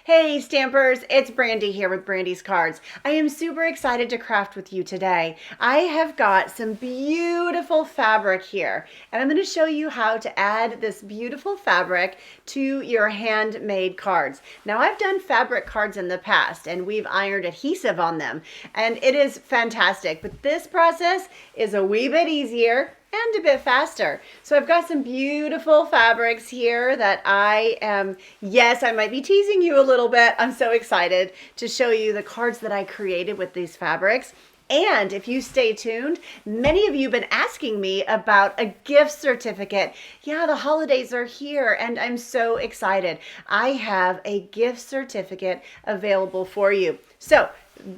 Hey Stampers, it's Brandy here with Brandy's Cards. I am super excited to craft with you today. I have got some beautiful fabric here, and I'm going to show you how to add this beautiful fabric to your handmade cards. Now, I've done fabric cards in the past, and we've ironed adhesive on them, and it is fantastic, but this process is a wee bit easier and a bit faster. So I've got some beautiful fabrics here that yes, I might be teasing you a little bit. I'm so excited to show you the cards that I created with these fabrics. And if you stay tuned, many of you have been asking me about a gift certificate. Yeah, the holidays are here and I'm so excited. I have a gift certificate available for you. So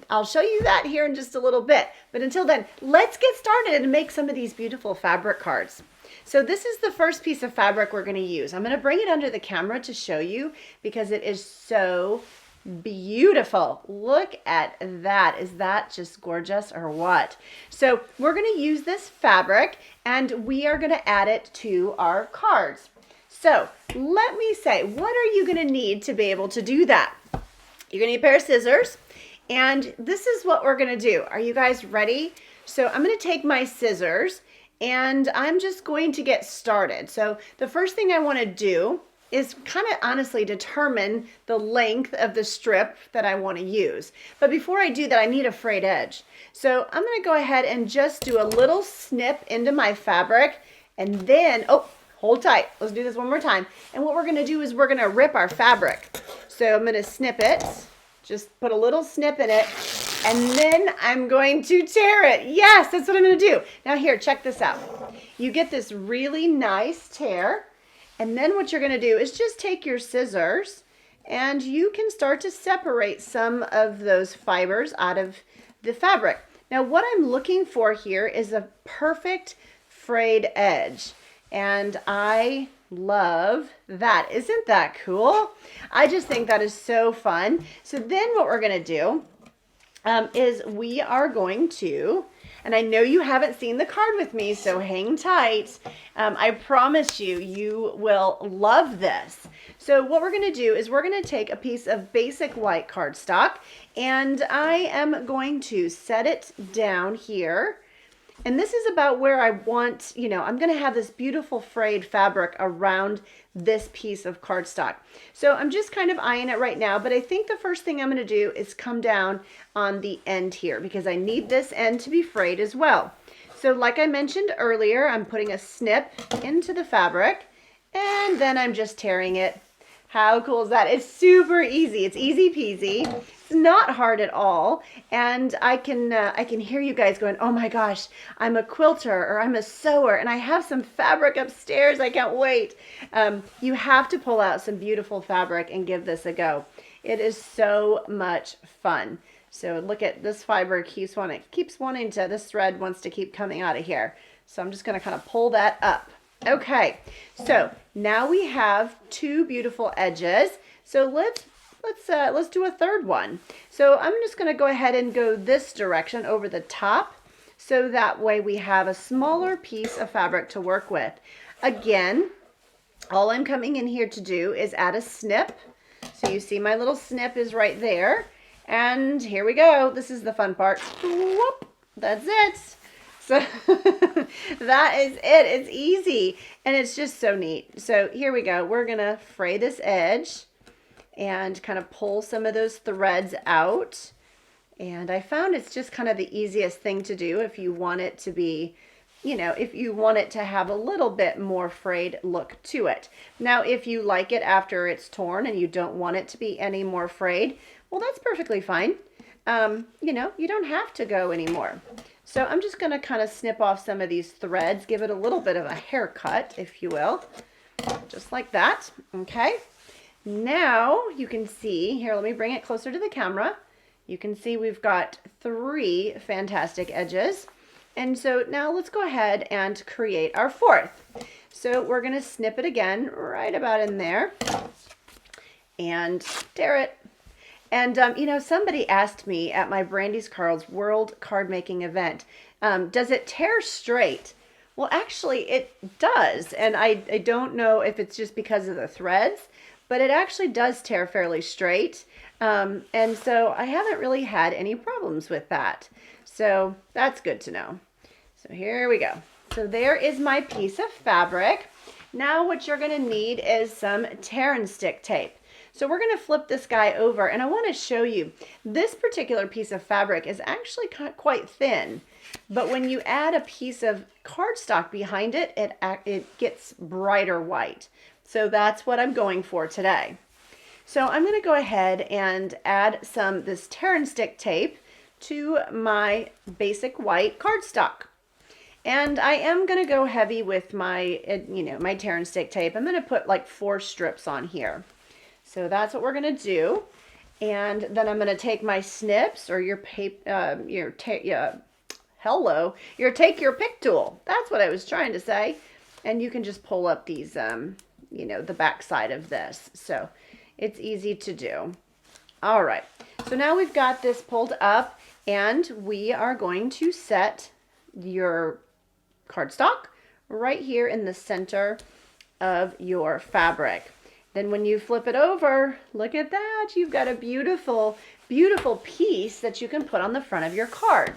I'll show you that here in just a little bit. But until then, let's get started and make some of these beautiful fabric cards. So this is the first piece of fabric we're going to use. I'm going to bring it under the camera to show you because it is so beautiful. Look at that. Is that just gorgeous or what? So we're going to use this fabric and we are going to add it to our cards. So let me say, what are you going to need to be able to do that? You're going to need a pair of scissors. And this is what we're going to do. Are you guys ready? So I'm going to take my scissors and I'm just going to get started. So the first thing I want to do is kind of honestly determine the length of the strip that I want to use. But before I do that, I need a frayed edge. So I'm going to go ahead and just do a little snip into my fabric and then, oh, hold tight. Let's do this one more time. And what we're going to do is we're going to rip our fabric. So I'm going to snip it. Just put a little snip in it, and then I'm going to tear it. Yes, that's what I'm going to do. Now here, check this out. You get this really nice tear, and then what you're going to do is just take your scissors, and you can start to separate some of those fibers out of the fabric. Now what I'm looking for here is a perfect frayed edge, and I love that. Isn't that cool? I just think that is so fun. So then what we're going to do is we are going to, and I know you haven't seen the card with me, so hang tight. I promise you, you will love this. So what we're going to do is we're going to take a piece of basic white cardstock, and I am going to set it down here. And this is about where I want, I'm going to have this beautiful frayed fabric around this piece of cardstock. So I'm just kind of eyeing it right now, but I think the first thing I'm going to do is come down on the end here because I need this end to be frayed as well. So like I mentioned earlier, I'm putting a snip into the fabric and then I'm just tearing it. How cool is that? It's super easy. It's easy peasy. It's not hard at all. And I can hear you guys going, oh my gosh, I'm a quilter or I'm a sewer and I have some fabric upstairs. I can't wait. You have to pull out some beautiful fabric and give this a go. It is so much fun. So look at this fiber keeps wanting to, this thread wants to keep coming out of here. So I'm just going to kind of pull that up. Okay, so now we have two beautiful edges. So let's do a third one. So I'm just going to go ahead and go this direction over the top, so that way we have a smaller piece of fabric to work with. Again, all I'm coming in here to do is add a snip. So you see my little snip is right there, and here we go. This is the fun part. Whoop, that's it. So that is it. It's easy and it's just so neat. So here we go. We're going to fray this edge and kind of pull some of those threads out. And I found it's just kind of the easiest thing to do if you want it to be, if you want it to have a little bit more frayed look to it. Now, if you like it after it's torn and you don't want it to be any more frayed, well, that's perfectly fine. You don't have to go anymore. So I'm just going to kind of snip off some of these threads, give it a little bit of a haircut, if you will, just like that. Okay. Now you can see here, let me bring it closer to the camera. You can see we've got three fantastic edges. And so now let's go ahead and create our fourth. So we're going to snip it again right about in there and tear it. And, somebody asked me at my BrandysCards World Card Making event, does it tear straight? Well, actually, it does. And I don't know if it's just because of the threads, but it actually does tear fairly straight. And so I haven't really had any problems with that. So that's good to know. So here we go. So there is my piece of fabric. Now what you're going to need is some tear and stick tape. So we're going to flip this guy over, and I want to show you this particular piece of fabric is actually quite thin, but when you add a piece of cardstock behind it, it gets brighter white. So that's what I'm going for today. So I'm going to go ahead and add this tear and stick tape to my basic white cardstock. And I am going to go heavy with my, my tear and stick tape. I'm going to put like 4 strips on here. So that's what we're going to do. And then I'm going to take my snips or your take your pick tool. That's what I was trying to say. And you can just pull up these, the back side of this. So it's easy to do. All right. So now we've got this pulled up, and we are going to set your cardstock right here in the center of your fabric. Then when you flip it over, look at that. You've got a beautiful, beautiful piece that you can put on the front of your card.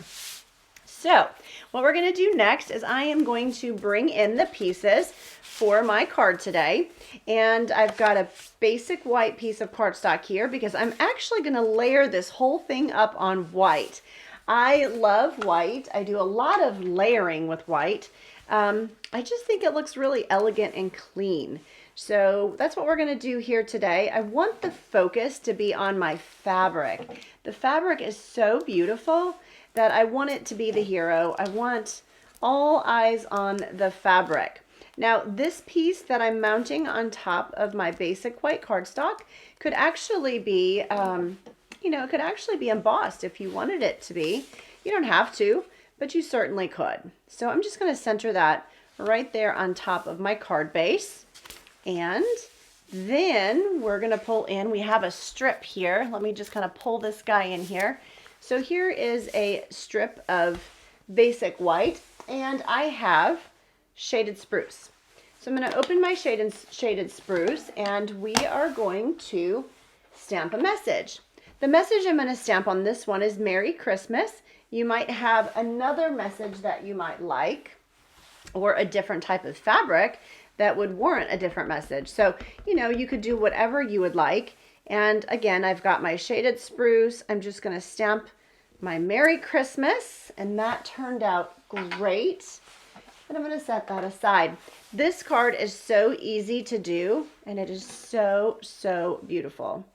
So what we're going to do next is I am going to bring in the pieces for my card today. And I've got a basic white piece of cardstock here because I'm actually going to layer this whole thing up on white. I love white. I do a lot of layering with white. I just think it looks really elegant and clean. So that's what we're going to do here today. I want the focus to be on my fabric. The fabric is so beautiful that I want it to be the hero. I want all eyes on the fabric. Now, this piece that I'm mounting on top of my basic white cardstock could actually be, it could actually be embossed if you wanted it to be. You don't have to, but you certainly could. So I'm just going to center that right there on top of my card base. And then we're going to pull in, we have a strip here. Let me just kind of pull this guy in here. So here is a strip of basic white, and I have shaded spruce. So I'm going to open my shaded spruce, and we are going to stamp a message. The message I'm going to stamp on this one is Merry Christmas. You might have another message that you might like, or a different type of fabric that would warrant a different message. So, you could do whatever you would like. And again, I've got my shaded spruce. I'm just going to stamp my Merry Christmas, and that turned out great. And I'm going to set that aside. This card is so easy to do, and it is so, so beautiful.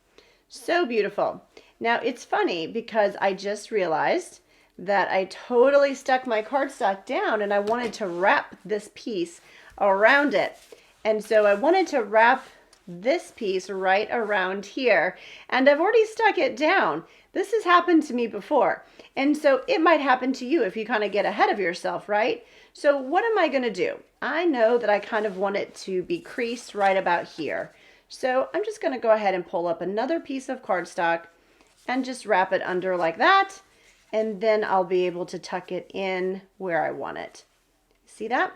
So beautiful. Now, it's funny because I just realized that I totally stuck my cardstock down, and I wanted to wrap this piece around it. And so I wanted to wrap this piece right around here, and I've already stuck it down. This has happened to me before, and so it might happen to you if you kind of get ahead of yourself, right? So what am I going to do? I know that I kind of want it to be creased right about here. So I'm just going to go ahead and pull up another piece of cardstock and just wrap it under like that, and then I'll be able to tuck it in where I want it. See that?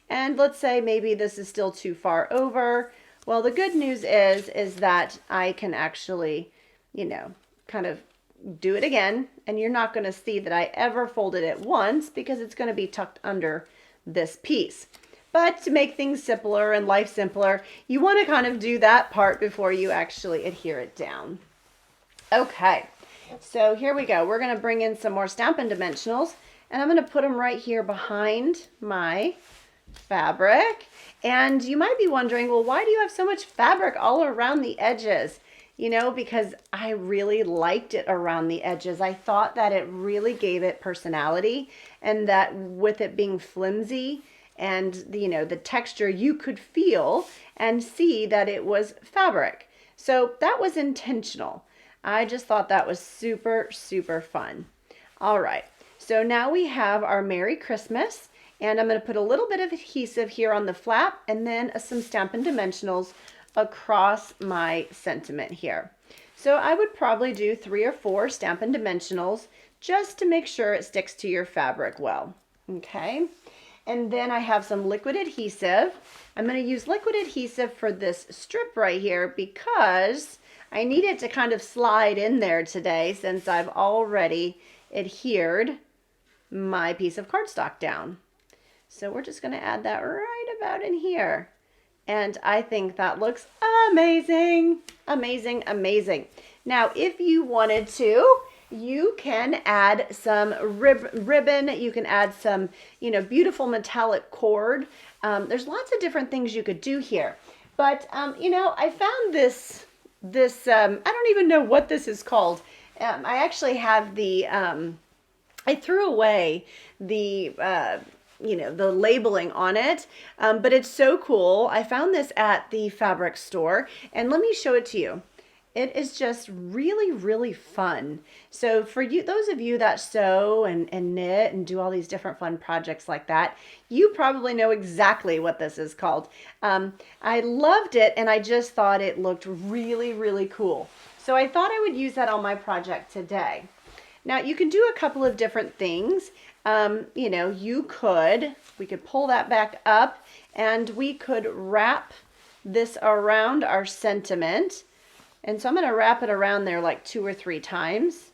And let's say maybe this is still too far over. Well, the good news is that I can actually, kind of do it again, and you're not going to see that I ever folded it once because it's going to be tucked under this piece. But to make things simpler and life simpler, you want to kind of do that part before you actually adhere it down. Okay, so here we go. We're going to bring in some more Stampin' Dimensionals, and I'm going to put them right here behind my fabric. And you might be wondering, well, why do you have so much fabric all around the edges? Because I really liked it around the edges. I thought that it really gave it personality, and that with it being flimsy and the texture, you could feel and see that it was fabric. So that was intentional. I just thought that was super, super fun. All right, so now we have our Merry Christmas, and I'm going to put a little bit of adhesive here on the flap, and then some Stampin' Dimensionals across my sentiment here. So I would probably do 3 or 4 Stampin' Dimensionals just to make sure it sticks to your fabric well. Okay, And then I have some liquid adhesive. I'm going to use liquid adhesive for this strip right here because I need it to kind of slide in there today since I've already adhered my piece of cardstock down. So we're just going to add that right about in here. And I think that looks amazing, amazing, amazing. Now, if you wanted to, you can add some ribbon. You can add some, beautiful metallic cord. There's lots of different things you could do here. But, I found this, I don't even know what this is called. I actually have I threw away the labeling on it, but it's so cool. I found this at the fabric store, and let me show it to you. It is just really, really fun. So for you, those of you that sew and knit and do all these different fun projects like that, you probably know exactly what this is called. I loved it, and I just thought it looked really, really cool. So I thought I would use that on my project today. Now you can do a couple of different things. We could pull that back up and we could wrap this around our sentiment. And so I'm going to wrap it around there like 2 or 3 times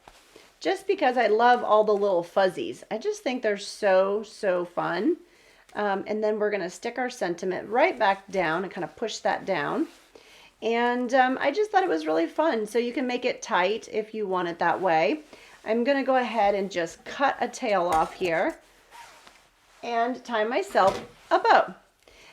just because I love all the little fuzzies. I just think they're so, so fun. And then we're going to stick our sentiment right back down and kind of push that down. And I just thought it was really fun. So you can make it tight if you want it that way. I'm going to go ahead and just cut a tail off here and tie myself a bow.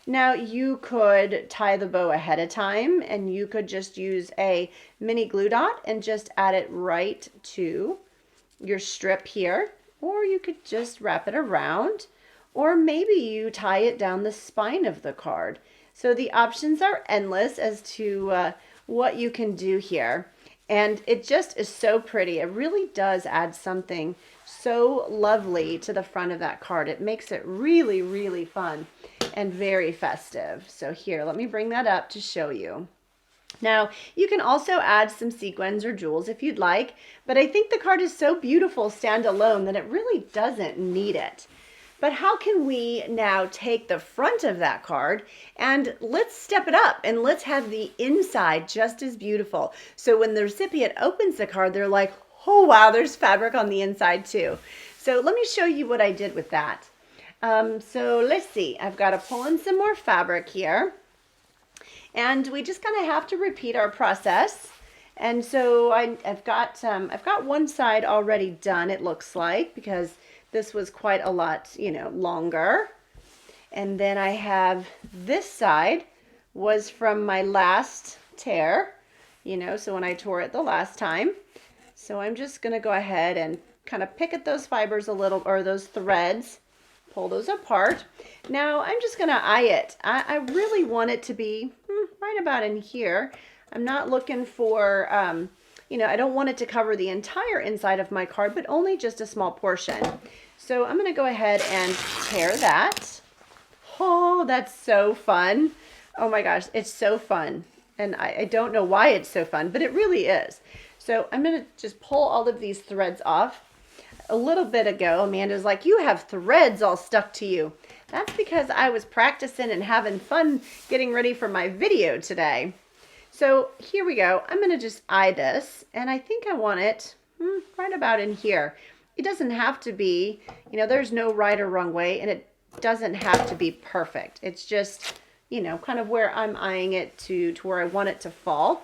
Now you could tie the bow ahead of time and you could just use a mini glue dot and just add it right to your strip here, or you could just wrap it around, or maybe you tie it down the spine of the card. So the options are endless as to what you can do here. And it just is so pretty. It really does add something so lovely to the front of that card. It makes it really, really fun and very festive. So here, let me bring that up to show you. Now, you can also add some sequins or jewels if you'd like, but I think the card is so beautiful standalone that it really doesn't need it. But how can we now take the front of that card and let's step it up and let's have the inside just as beautiful. So when the recipient opens the card, they're like, oh wow, there's fabric on the inside too. So let me show you what I did with that. So let's see, I've got to pull in some more fabric here. And we just kind of have to repeat our process. And so I've got one side already done, it looks like, because this was quite a lot, longer. And then I have this side was from my last tear, so when I tore it the last time. So I'm just going to go ahead and kind of pick at those fibers a little, or those threads, pull those apart. Now I'm just going to eye it. I really want it to be right about in here. I'm not looking for, I don't want it to cover the entire inside of my card, but only just a small portion. So I'm going to go ahead and tear that. Oh, that's so fun. Oh my gosh, it's so fun. And I don't know why it's so fun, but it really is. So I'm going to just pull all of these threads off. A little bit ago, Amanda's like, you have threads all stuck to you. That's because I was practicing and having fun getting ready for my video today. So here we go. I'm going to just eye this, and I think I want it right about in here. It doesn't have to be, there's no right or wrong way, and it doesn't have to be perfect. It's just, kind of where I'm eyeing it to where I want it to fall.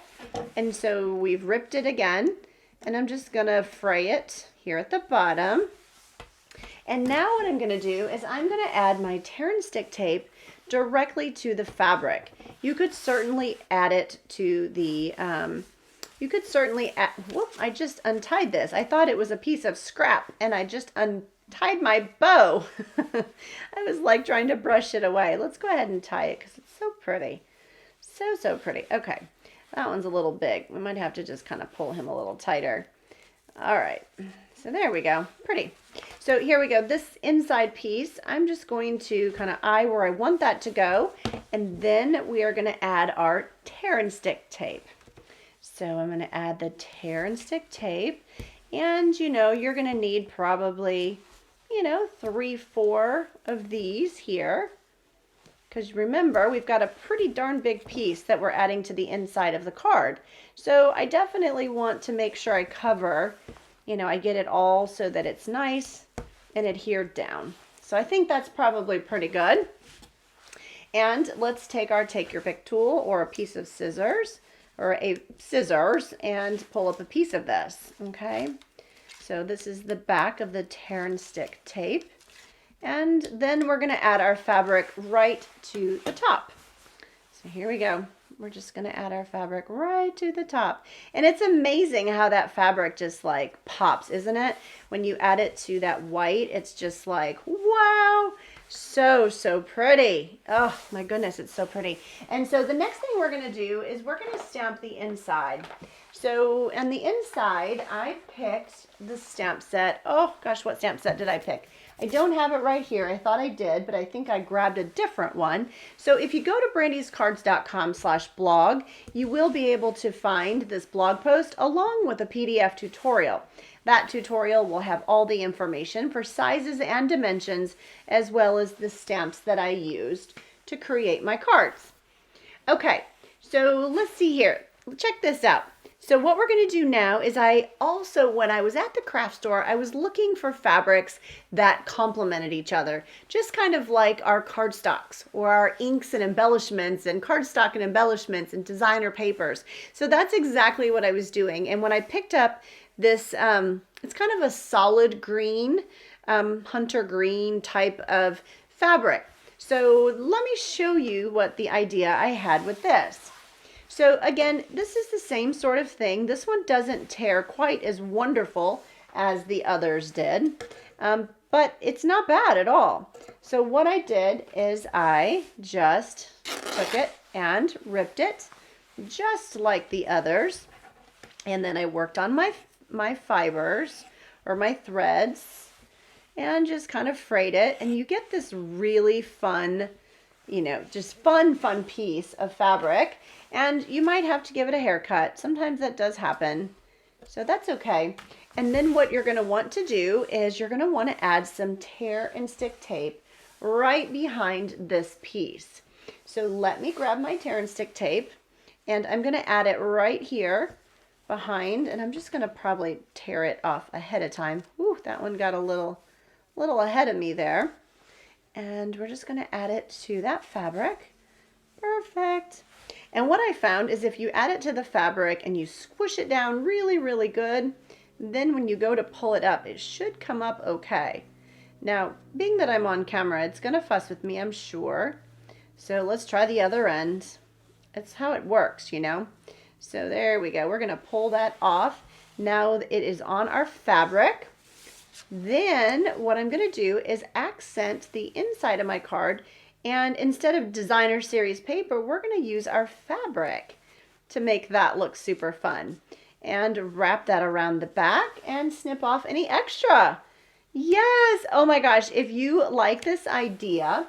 And so we've ripped it again, and I'm just going to fray it here at the bottom. And now what I'm going to do is I'm going to add my tear and stick tape directly to the fabric. You could certainly add it to the, whoop, I just untied this. I thought it was a piece of scrap and I just untied my bow. I was like trying to brush it away. Let's go ahead and tie it because it's so pretty. So, so pretty. Okay, that one's a little big. We might have to just kind of pull him a little tighter. All right, so there we go. Pretty. So here we go. This inside piece, I'm just going to kind of eye where I want that to go. And then we are going to add our tear and stick tape. So I'm going to add the tear and stick tape. And, you're going to need probably, you know, 3, 4 of these here. Because remember, we've got a pretty darn big piece that we're adding to the inside of the card. So I definitely want to make sure I cover, you know, I get it all so that it's nice and adhered down. So I think that's probably pretty good. And let's take our take your pick tool or a piece of scissors or a scissors and pull up a piece of this, okay? So this is the back of the tear and stick tape. And then we're going to add our fabric right to the top. So here we go. We're just going to add our fabric right to the top. And it's amazing how that fabric just like pops, isn't it? When you add it to that white, it's just like, wow, so, so pretty. Oh my goodness, it's so pretty. And so the next thing we're going to do is we're going to stamp the inside. So on the inside, I picked the stamp set. Oh gosh, what stamp set did I pick? I don't have it right here. I thought I did, but I think I grabbed a different one. So if you go to brandyscards.com/blog, you will be able to find this blog post along with a PDF tutorial. That tutorial will have all the information for sizes and dimensions, as well as the stamps that I used to create my cards. Okay, so let's see here. Check this out. So what we're going to do now is when I was at the craft store, I was looking for fabrics that complemented each other, just kind of like our cardstocks or our inks and embellishments and cardstock and embellishments and designer papers. So that's exactly what I was doing. And when I picked up this, it's kind of a solid green, hunter green type of fabric. So let me show you what the idea I had with this. So again, this is the same sort of thing. This one doesn't tear quite as wonderful as the others did, but it's not bad at all. So what I did is I just took it and ripped it just like the others. And then I worked on my fibers or my threads and just kind of frayed it. And you get this really fun, you know, just fun piece of fabric. And you might have to give it a haircut. Sometimes that does happen. So that's okay. And then what you're going to want to do is you're going to want to add some tear and stick tape right behind this piece. So let me grab my tear and stick tape and I'm going to add it right here behind, and I'm just going to probably tear it off ahead of time. Ooh, that one got a little ahead of me there. And we're just going to add it to that fabric. Perfect. And what I found is if you add it to the fabric and you squish it down really, really good, then when you go to pull it up, it should come up okay. Now, being that I'm on camera, it's going to fuss with me, I'm sure. So let's try the other end. That's how it works, you know. So there we go. We're going to pull that off. Now it is on our fabric. Then what I'm going to do is accent the inside of my card. And instead of designer series paper, we're going to use our fabric to make that look super fun. And wrap that around the back and snip off any extra. Yes! Oh my gosh, if you like this idea,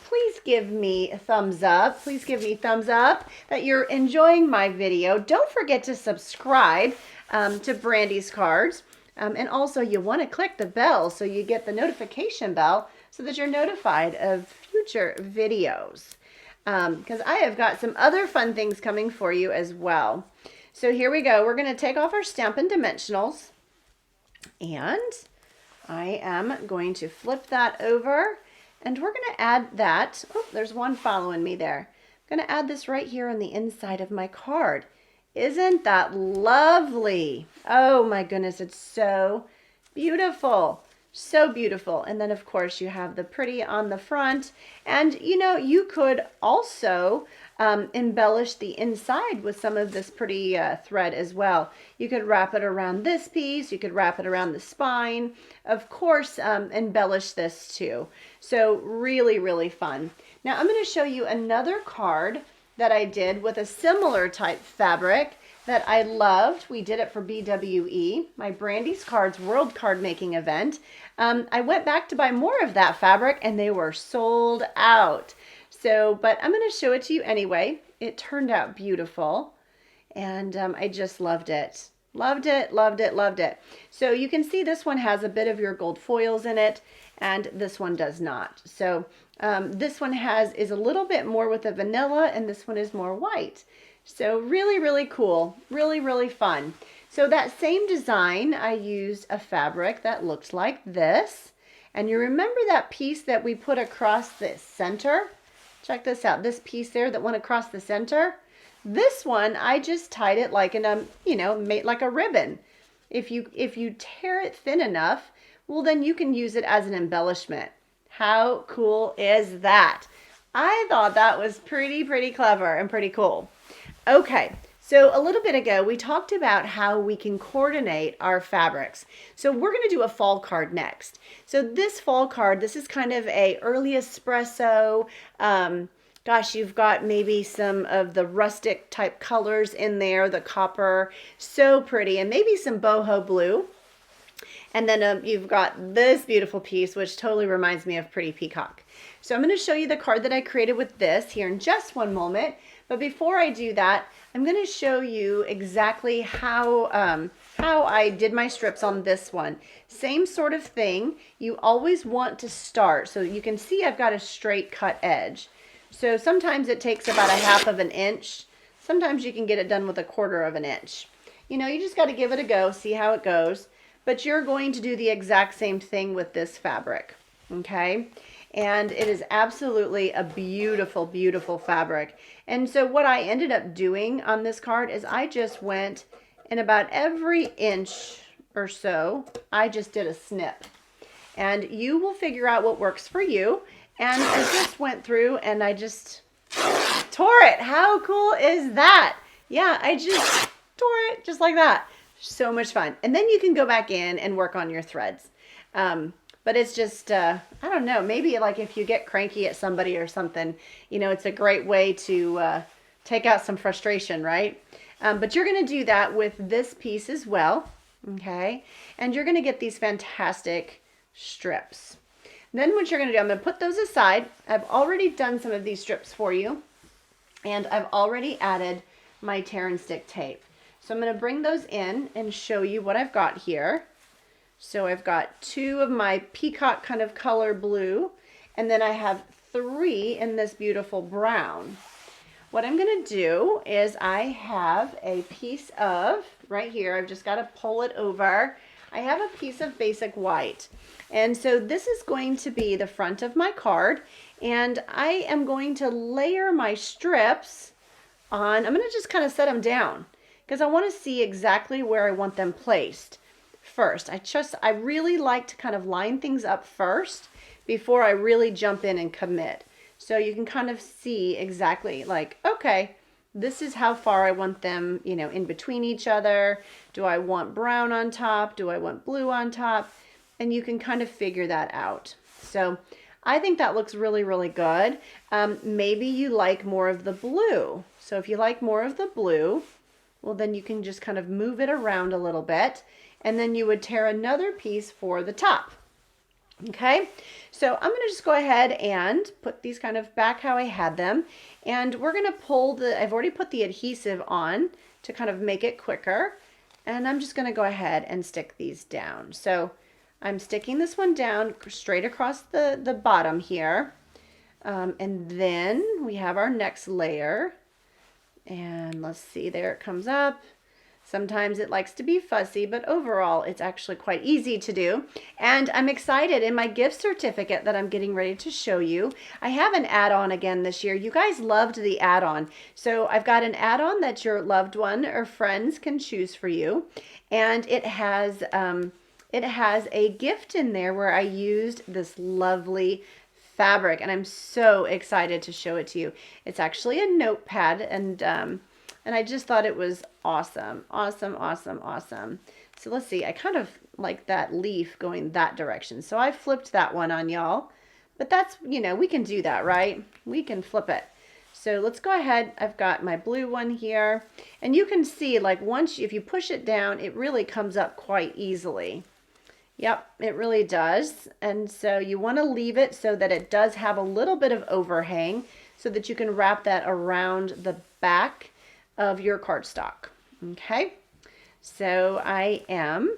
please give me a thumbs up. Please give me thumbs up that you're enjoying my video. Don't forget to subscribe to Brandy's Cards. And also you want to click the bell so you get the notification bell so that you're notified of future videos. Because I have got some other fun things coming for you as well. So here we go. We're going to take off our Stampin' Dimensionals. And I am going to flip that over. And we're going to add that. Oh, there's one following me there. I'm going to add this right here on the inside of my card. Isn't that lovely? Oh my goodness, it's so beautiful. So beautiful. And then of course you have the pretty on the front. And you know, you could also embellish the inside with some of this pretty thread as well. You could wrap it around this piece. You could wrap it around the spine. Of course, embellish this too. So really, really fun. Now I'm going to show you another card that I did with a similar type fabric that I loved. We did it for BWE, my Brandy's Cards World Card Making event. I went back to buy more of that fabric and they were sold out. So, but I'm going to show it to you anyway. It turned out beautiful and I just loved it. Loved it, loved it, loved it. So you can see this one has a bit of your gold foils in it. and this one does not. So this one is a little bit more with the vanilla, and this one is more white. So really, really cool. Really, really fun. So that same design, I used a fabric that looks like this. And you remember that piece that we put across the center? Check this out. This piece there that went across the center. This one, I just tied it like in a, made like a ribbon. If you tear it thin enough, well, then you can use it as an embellishment. How cool is that? I thought that was pretty clever and pretty cool. Okay, so a little bit ago, we talked about how we can coordinate our fabrics. So we're going to do a fall card next. So this fall card, this is kind of a early espresso. Gosh, you've got maybe some of the rustic type colors in there, the copper, so pretty, and maybe some boho blue. And then you've got this beautiful piece, which totally reminds me of Pretty Peacock. So I'm going to show you the card that I created with this here in just one moment. But before I do that, I'm going to show you exactly how I did my strips on this one. Same sort of thing. You always want to start. So you can see I've got a straight cut edge. So sometimes it takes about 1/2 of an inch. Sometimes you can get it done with 1/4 of an inch. You just got to give it a go, see how it goes. But you're going to do the exact same thing with this fabric, okay? And it is absolutely a beautiful, beautiful fabric. And so what I ended up doing on this card is I just went in about every inch or so, I just did a snip. And you will figure out what works for you. And I just went through and I just tore it. How cool is that? Yeah, I just tore it just like that. So much fun. And then you can go back in and work on your threads. But it's just, I don't know, maybe like if you get cranky at somebody or something, it's a great way to take out some frustration, right? But you're going to do that with this piece as well, okay? And you're going to get these fantastic strips. Then what you're going to do, I'm going to put those aside. I've already done some of these strips for you, and I've already added my tear and stick tape. So I'm going to bring those in and show you what I've got here. So I've got 2 of my peacock kind of color blue, and then I have 3 in this beautiful brown. What I'm going to do is I have a piece of, right here, I've just got to pull it over. I have a piece of basic white. And so this is going to be the front of my card, and I am going to layer my strips on. I'm going to just kind of set them down because I want to see exactly where I want them placed first. I really like to kind of line things up first before I really jump in and commit. So you can kind of see exactly like, okay, this is how far I want them, in between each other. Do I want brown on top? Do I want blue on top? And you can kind of figure that out. So I think that looks really, really good. Maybe you like more of the blue. So if you like more of the blue, well, then you can just kind of move it around a little bit. And then you would tear another piece for the top. Okay, so I'm going to just go ahead and put these kind of back how I had them. And we're going to pull I've already put the adhesive on to kind of make it quicker. And I'm just going to go ahead and stick these down. So I'm sticking this one down straight across the bottom here. And then we have our next layer. And let's see, there it comes up. Sometimes it likes to be fussy, but overall it's actually quite easy to do. And I'm excited in my gift certificate that I'm getting ready to show you. I have an add-on again this year. You guys loved the add-on. So I've got an add-on that your loved one or friends can choose for you. And it has a gift in there where I used this lovely fabric, and I'm so excited to show it to you. It's actually a notepad, and I just thought it was awesome, awesome, awesome, awesome. So let's see, I kind of like that leaf going that direction. So I flipped that one on y'all, but that's, we can do that, right? We can flip it. So let's go ahead. I've got my blue one here, and you can see like if you push it down, it really comes up quite easily. Yep, it really does. And so you want to leave it so that it does have a little bit of overhang so that you can wrap that around the back of your cardstock. Okay, so I am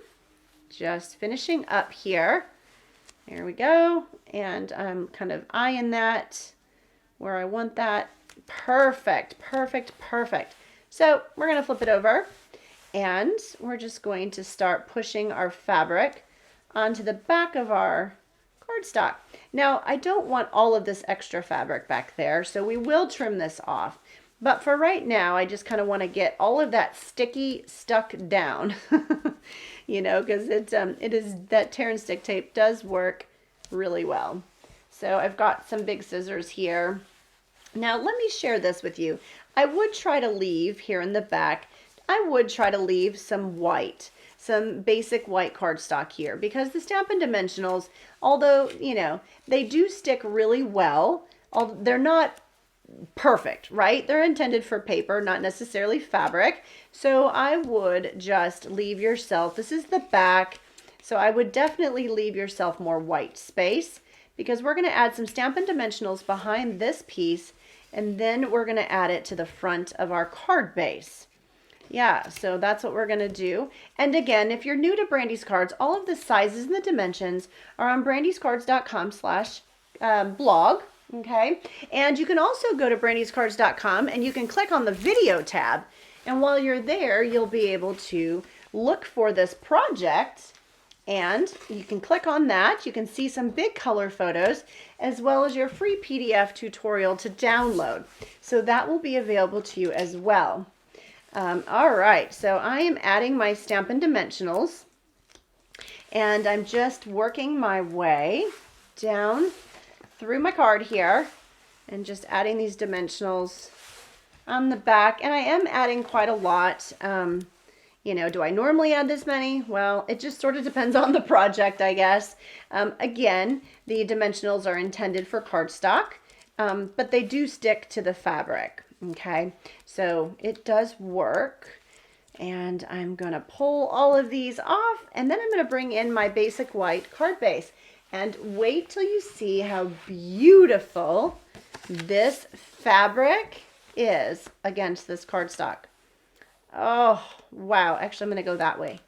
just finishing up here. There we go. And I'm kind of eyeing that where I want that. Perfect, perfect, perfect. So we're going to flip it over and we're just going to start pushing our fabric onto the back of our cardstock. Now, I don't want all of this extra fabric back there, so we will trim this off. But for right now, I just kind of want to get all of that sticky stuck down, you know, because it is that tear and stick tape does work really well. So I've got some big scissors here. Now let me share this with you. I would try to leave here in the back, I would try to leave some white, some basic white cardstock here, because the Stampin' Dimensionals, although, you know, they do stick really well, they're not perfect, right? They're intended for paper, not necessarily fabric. So I would just leave yourself, this is the back, so I would definitely leave yourself more white space, because we're going to add some Stampin' Dimensionals behind this piece, and then we're going to add it to the front of our card base. Yeah, so that's what we're going to do. And again, if you're new to Brandy's Cards, all of the sizes and the dimensions are on brandyscards.com/blog. Okay, and you can also go to brandyscards.com and you can click on the video tab. And while you're there, you'll be able to look for this project, and you can click on that. You can see some big color photos as well as your free PDF tutorial to download. So that will be available to you as well. All right, so I am adding my Stampin' Dimensionals, and I'm just working my way down through my card here and just adding these dimensionals on the back. And I am adding quite a lot. You know, do I normally add this many? Well, it just sort of depends on the project, I guess. Again, the dimensionals are intended for cardstock, but they do stick to the fabric. Okay, so it does work. And I'm going to pull all of these off, and then I'm going to bring in my basic white card base. And wait till you see how beautiful this fabric is against this cardstock. Oh, wow. Actually, I'm going to go that way.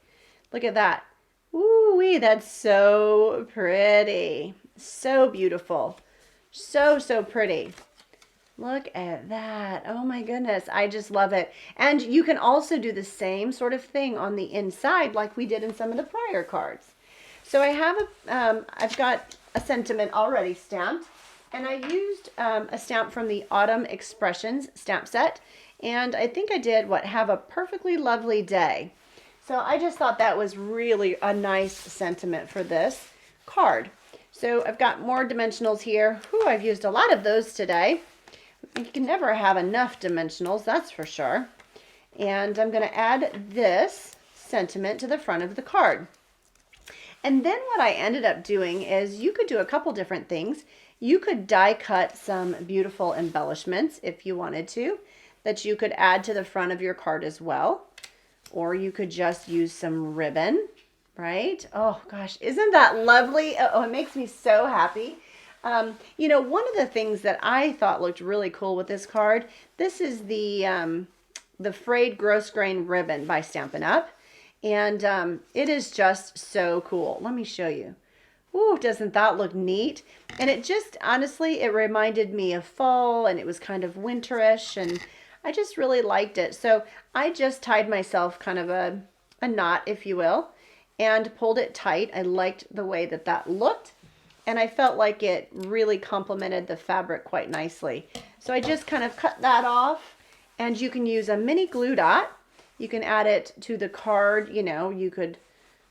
Look at that. Ooh-wee, that's so pretty. So beautiful. So, so pretty. Look at that. Oh my goodness. I just love it. And you can also do the same sort of thing on the inside like we did in some of the prior cards. So I have I've got a sentiment already stamped, and I used a stamp from the Autumn Expressions stamp set, and I think I did have a perfectly lovely day. So I just thought that was really a nice sentiment for this card. So I've got more dimensionals here. Whew, I've used a lot of those today. You can never have enough dimensionals, that's for sure. And I'm going to add this sentiment to the front of the card. And then what I ended up doing is you could do a couple different things. You could die cut some beautiful embellishments if you wanted to, that you could add to the front of your card as well. Or you could just use some ribbon, right? Oh gosh, isn't that lovely? Oh, it makes me so happy. You know, one of the things that I thought looked really cool with this card, this is the frayed gross grain ribbon by Stampin' Up. And it is just so cool. Let me show you. Ooh, doesn't that look neat? And it just, honestly, it reminded me of fall, and it was kind of winterish, and I just really liked it. So I just tied myself kind of a knot, if you will, and pulled it tight. I liked the way that that looked, and I felt like it really complemented the fabric quite nicely. So I just kind of cut that off, and you can use a mini glue dot. You can add it to the card, you know, you could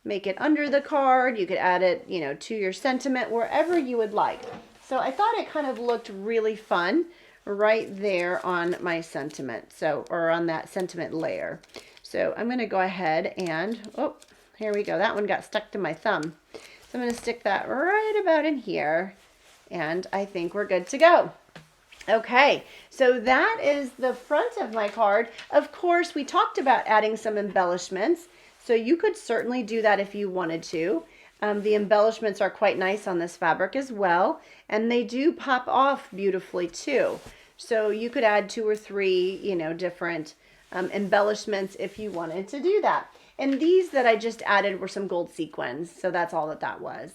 make it under the card, you could add it, you know, to your sentiment, wherever you would like. So I thought it kind of looked really fun right there on my sentiment, or on that sentiment layer. So I'm going to go ahead and, oh, here we go. That one got stuck to my thumb. So I'm going to stick that right about in here, and I think we're good to go. Okay, so that is the front of my card. Of course, we talked about adding some embellishments, so you could certainly do that if you wanted to. The embellishments are quite nice on this fabric as well, and they do pop off beautifully too. So you could add 2 or 3, you know, different embellishments if you wanted to do that. And these that I just added were some gold sequins, so that's all that was.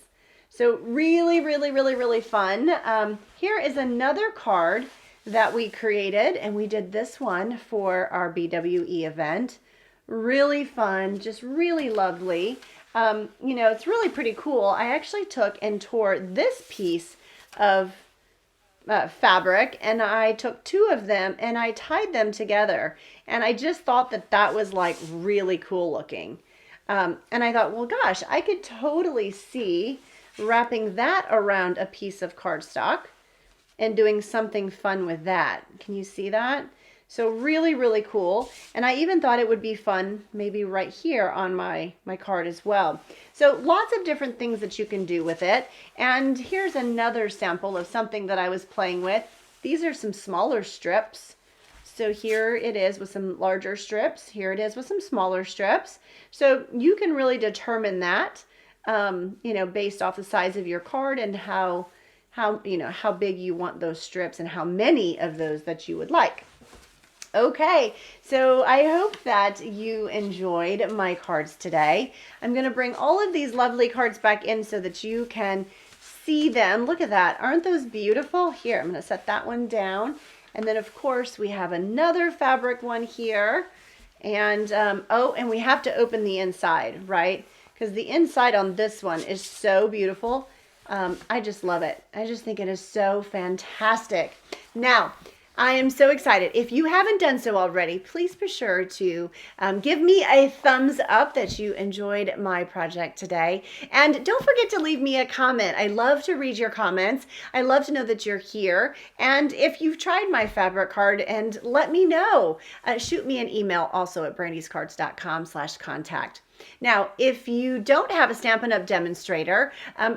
So really, really, really, really fun. Here is another card that we created, and we did this one for our BWE event. Really fun, just really lovely. You know, it's really pretty cool. I actually took and tore this piece of fabric, and I took two of them and I tied them together, and I just thought that that was like really cool looking. And I thought, well, gosh, I could totally see wrapping that around a piece of cardstock and doing something fun with that. Can you see that? So really, really cool. And I even thought it would be fun maybe right here on my card as well. So lots of different things that you can do with it. And here's another sample of something that I was playing with. These are some smaller strips. So here it is with some larger strips. Here it is with some smaller strips. So you can really determine that, you know, based off the size of your card and how big you want those strips and how many of those that you would like. Okay, so I hope that you enjoyed my cards today. I'm going to bring all of these lovely cards back in so that you can see them. Look at that. Aren't those beautiful? Here, I'm going to set that one down. And then, of course, we have another fabric one here. And, oh, and we have to open the inside, right? Because the inside on this one is so beautiful. I just love it. I just think it is so fantastic. Now, I am so excited. If you haven't done so already, please be sure to give me a thumbs up that you enjoyed my project today. And don't forget to leave me a comment. I love to read your comments. I love to know that you're here. And if you've tried my fabric card, and let me know. Shoot me an email also at brandyscards.com/contact. Now, if you don't have a Stampin' Up! Demonstrator,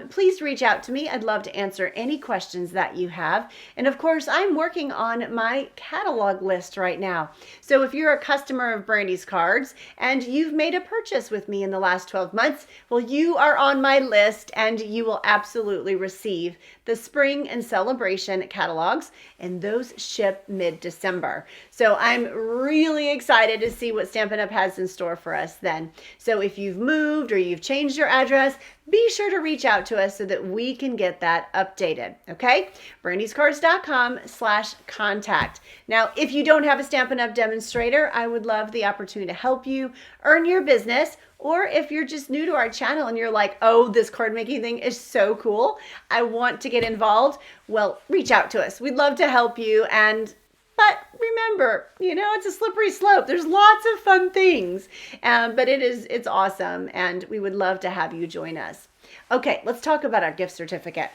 please reach out to me. I'd love to answer any questions that you have. And of course, I'm working on my catalog list right now. So if you're a customer of Brandy's Cards and you've made a purchase with me in the last 12 months, well, you are on my list and you will absolutely receive the spring and celebration catalogs, and those ship mid-December. So I'm really excited to see what Stampin' Up! Has in store for us then. So if you've moved or you've changed your address, be sure to reach out to us so that we can get that updated, okay? brandyscards.com/contact. Now, if you don't have a Stampin' Up! Demonstrator, I would love the opportunity to help you earn your business. Or if you're just new to our channel and you're like, oh, this card making thing is so cool, I want to get involved, well, reach out to us. We'd love to help you. But remember, you know, it's a slippery slope. There's lots of fun things, but it's awesome. And we would love to have you join us. Okay, let's talk about our gift certificate.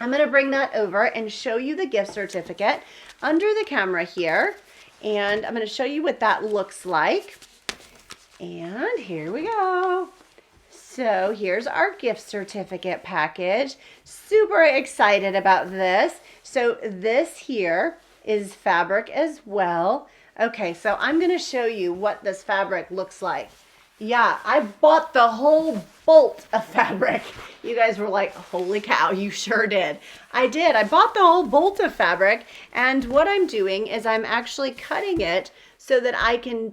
I'm going to bring that over and show you the gift certificate under the camera here. And I'm going to show you what that looks like. And here we go. So here's our gift certificate package. Super excited about this. So this here is fabric as well. Okay, so I'm going to show you what this fabric looks like. Yeah, I bought the whole bolt of fabric. You guys were like, holy cow, you sure did. I did. I bought the whole bolt of fabric, and what I'm doing is I'm actually cutting it so that I can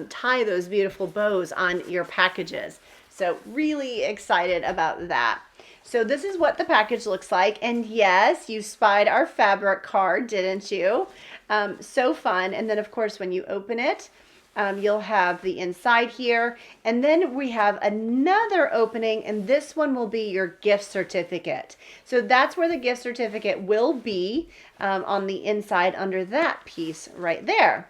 tie those beautiful bows on your packages. So really excited about that. So this is what the package looks like. And yes, you spied our fabric card, didn't you? So fun. And then of course, when you open it, you'll have the inside here. And then we have another opening, and this one will be your gift certificate. So that's where the gift certificate will be, on the inside under that piece right there.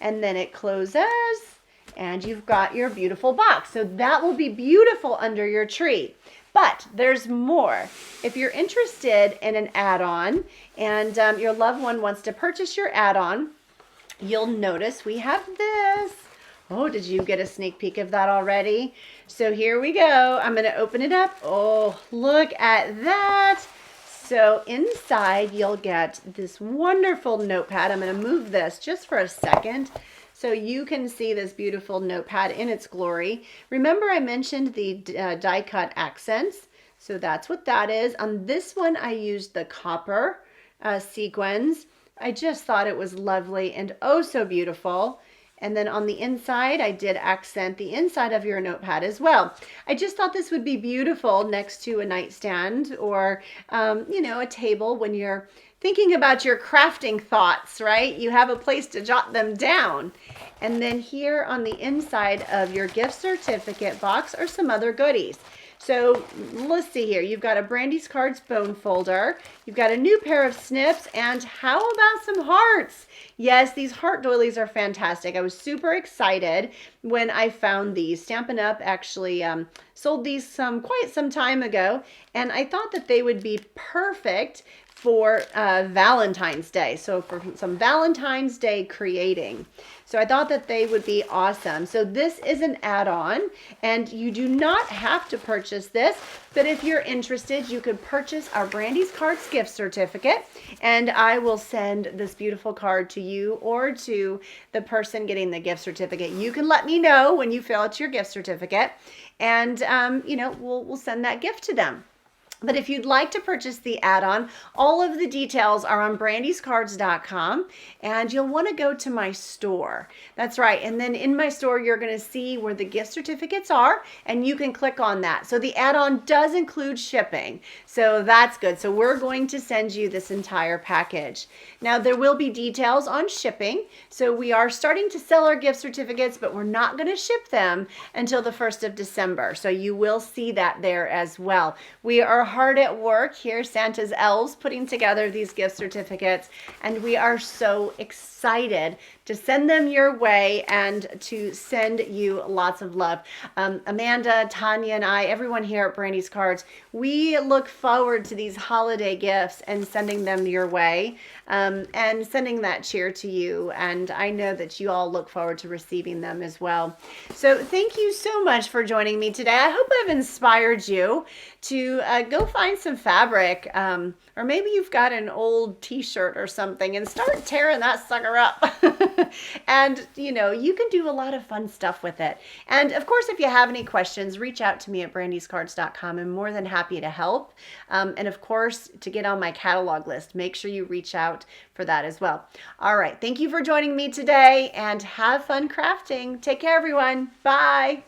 And then it closes and you've got your beautiful box. So that will be beautiful under your tree. But there's more. If you're interested in an add-on and your loved one wants to purchase your add-on, you'll notice we have this. Oh, did you get a sneak peek of that already? So here we go. I'm going to open it up. Oh, look at that. So inside you'll get this wonderful notepad. I'm going to move this just for a second so you can see this beautiful notepad in its glory. Remember I mentioned the die cut accents. So that's what that is. On this one I used the copper sequins. I just thought it was lovely and oh so beautiful. And then on the inside, I did accent the inside of your notepad as well. I just thought this would be beautiful next to a nightstand or, you know, a table when you're thinking about your crafting thoughts, right? You have a place to jot them down. And then here on the inside of your gift certificate box are some other goodies. So let's see here. You've got a Brandy's Cards bone folder. You've got a new pair of snips. And how about some hearts? Yes, these heart doilies are fantastic. I was super excited when I found these. Stampin' Up! Actually sold these quite some time ago. And I thought that they would be perfect for Valentine's Day. So for some Valentine's Day creating. So I thought that they would be awesome. So this is an add-on and you do not have to purchase this, but if you're interested, you could purchase our Brandy's Cards gift certificate and I will send this beautiful card to you or to the person getting the gift certificate. You can let me know when you fill out your gift certificate and you know, we'll send that gift to them. But if you'd like to purchase the add-on, all of the details are on BrandysCards.com and you'll want to go to my store. That's right. And then in my store, you're going to see where the gift certificates are and you can click on that. So the add-on does include shipping. So that's good. So we're going to send you this entire package. Now there will be details on shipping. So we are starting to sell our gift certificates, but we're not going to ship them until the 1st of December. So you will see that there as well. We are hard at work here, Santa's elves, putting together these gift certificates, and we are so excited to send them your way and to send you lots of love. Amanda, Tanya, and I, everyone here at Brandy's Cards, we look forward to these holiday gifts and sending them your way and sending that cheer to you. And I know that you all look forward to receiving them as well. So thank you so much for joining me today. I hope I've inspired you to go find some fabric, or maybe you've got an old t-shirt or something and start tearing that sucker up. And you know, you can do a lot of fun stuff with it. And of course, if you have any questions, reach out to me at BrandysCards.com. I'm more than happy to help. And of course, to get on my catalog list, make sure you reach out for that as well. All right, thank you for joining me today and have fun crafting. Take care, everyone. Bye.